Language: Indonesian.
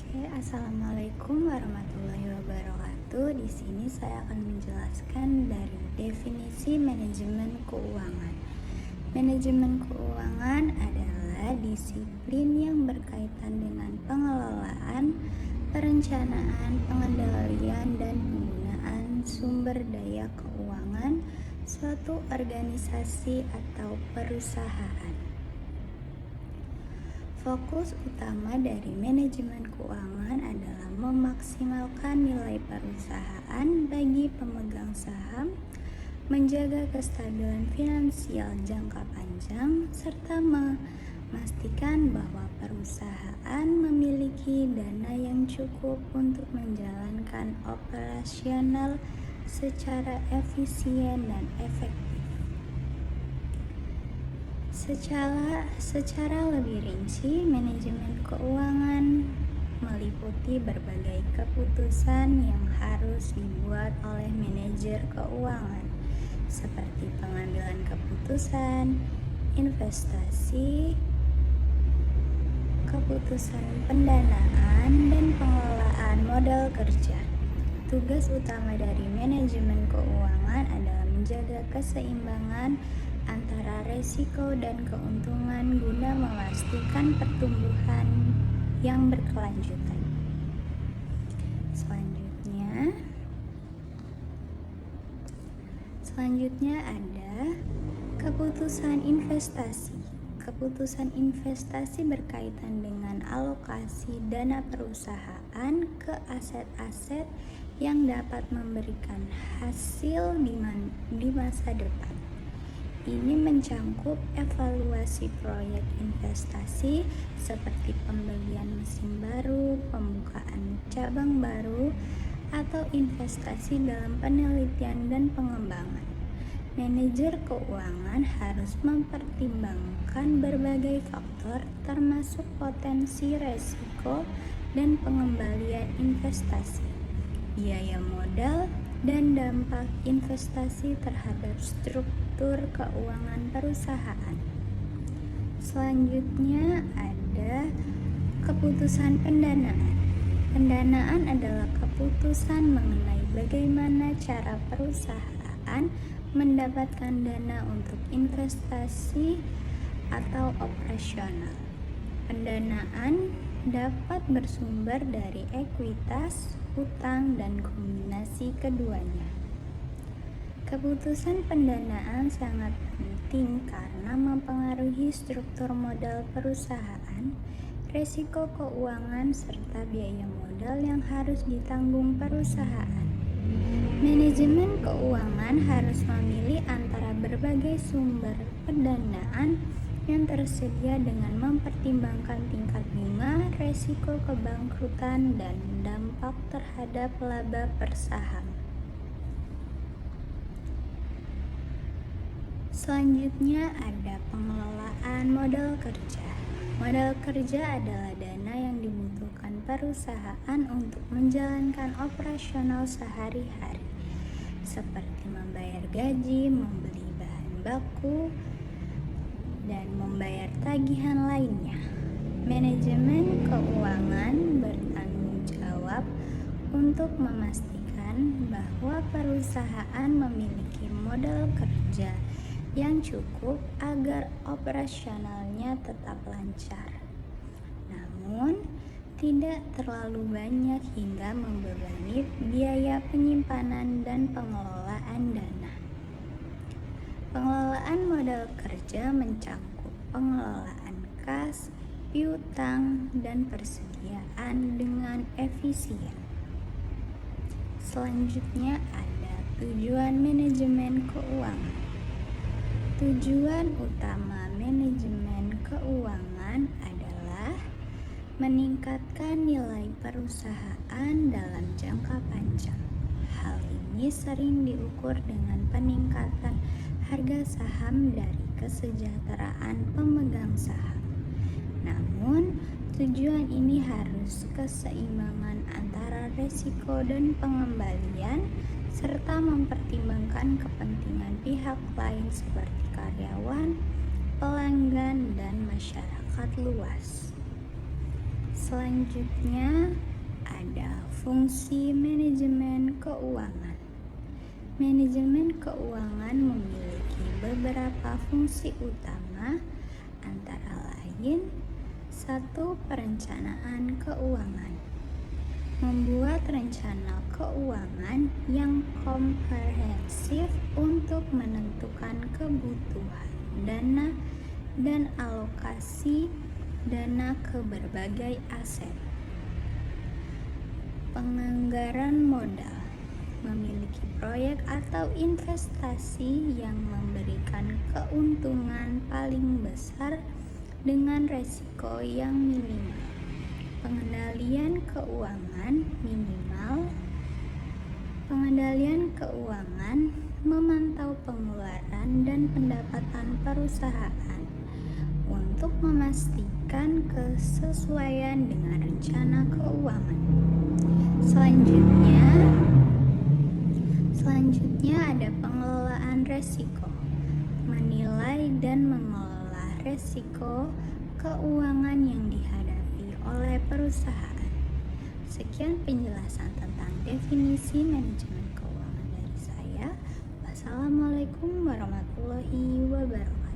Assalamualaikum warahmatullahi wabarakatuh. Di sini saya akan menjelaskan dari definisi manajemen keuangan. Manajemen keuangan adalah disiplin yang berkaitan dengan pengelolaan, perencanaan, pengendalian, dan penggunaan sumber daya keuangan suatu organisasi atau perusahaan. Fokus utama dari manajemen keuangan adalah memaksimalkan nilai perusahaan bagi pemegang saham, menjaga kestabilan finansial jangka panjang, serta memastikan bahwa perusahaan memiliki dana yang cukup untuk menjalankan operasional secara efisien dan efektif. Secara lebih rinci, manajemen keuangan meliputi berbagai keputusan yang harus dibuat oleh manajer keuangan, seperti pengambilan keputusan, investasi, keputusan pendanaan, dan pengelolaan modal kerja. Tugas utama dari manajemen keuangan adalah menjaga keseimbangan antara resiko dan keuntungan guna memastikan pertumbuhan yang berkelanjutan. Selanjutnya ada keputusan investasi. Keputusan investasi berkaitan dengan alokasi dana perusahaan ke aset-aset yang dapat memberikan hasil di masa depan. Ini mencangkup evaluasi proyek investasi seperti pembelian mesin baru, pembukaan cabang baru, atau investasi dalam penelitian dan pengembangan. Manajer keuangan harus mempertimbangkan berbagai faktor termasuk potensi resiko dan pengembalian investasi, biaya modal, dan dampak investasi terhadap struktur keuangan perusahaan. Selanjutnya ada keputusan pendanaan. Pendanaan adalah keputusan mengenai bagaimana cara perusahaan mendapatkan dana untuk investasi atau operasional. Pendanaan dapat bersumber dari ekuitas, utang, dan kombinasi keduanya. Keputusan pendanaan sangat penting karena mempengaruhi struktur modal perusahaan, resiko keuangan, serta biaya modal yang harus ditanggung perusahaan. Manajemen keuangan harus memilih antara berbagai sumber pendanaan yang tersedia dengan mempertimbangkan tingkat bunga, resiko kebangkrutan, dan dampak terhadap laba per saham. Selanjutnya ada pengelolaan modal kerja. Modal kerja adalah dana yang dibutuhkan perusahaan untuk menjalankan operasional sehari-hari, seperti membayar gaji, membeli bahan baku, dan membayar tagihan lainnya. Manajemen keuangan bertanggung jawab untuk memastikan bahwa perusahaan memiliki modal kerja yang cukup agar operasionalnya tetap lancar, namun tidak terlalu banyak hingga membebani biaya penyimpanan dan pengelolaan dana. Pengelolaan modal kerja mencangkup pengelolaan kas, piutang, dan persediaan dengan efisien. Selanjutnya ada tujuan manajemen keuangan. Tujuan utama manajemen keuangan adalah meningkatkan nilai perusahaan dalam jangka panjang. Hal ini sering diukur dengan peningkatan harga saham dari kesejahteraan pemegang saham. Namun, tujuan ini harus keseimbangan antara risiko dan pengembalian, serta mempertimbangkan kepentingan pihak lain seperti karyawan, pelanggan, dan masyarakat luas. Selanjutnya ada fungsi manajemen keuangan. Manajemen keuangan memiliki beberapa fungsi utama, antara lain: 1. Perencanaan keuangan. Membuat rencana keuangan yang komprehensif untuk menentukan kebutuhan dana dan alokasi dana ke berbagai aset. Penganggaran modal. Memiliki proyek atau investasi yang memberikan keuntungan paling besar dengan resiko yang minimal. Pengendalian keuangan minimal. Pengendalian keuangan memantau pengeluaran dan pendapatan perusahaan untuk memastikan kesesuaian dengan rencana keuangan. Selanjutnya ada pengelolaan resiko. Menilai dan mengelola resiko keuangan yang dihadapi oleh perusahaan. Sekian penjelasan tentang definisi manajemen keuangan dari saya. Wassalamualaikum warahmatullahi wabarakatuh.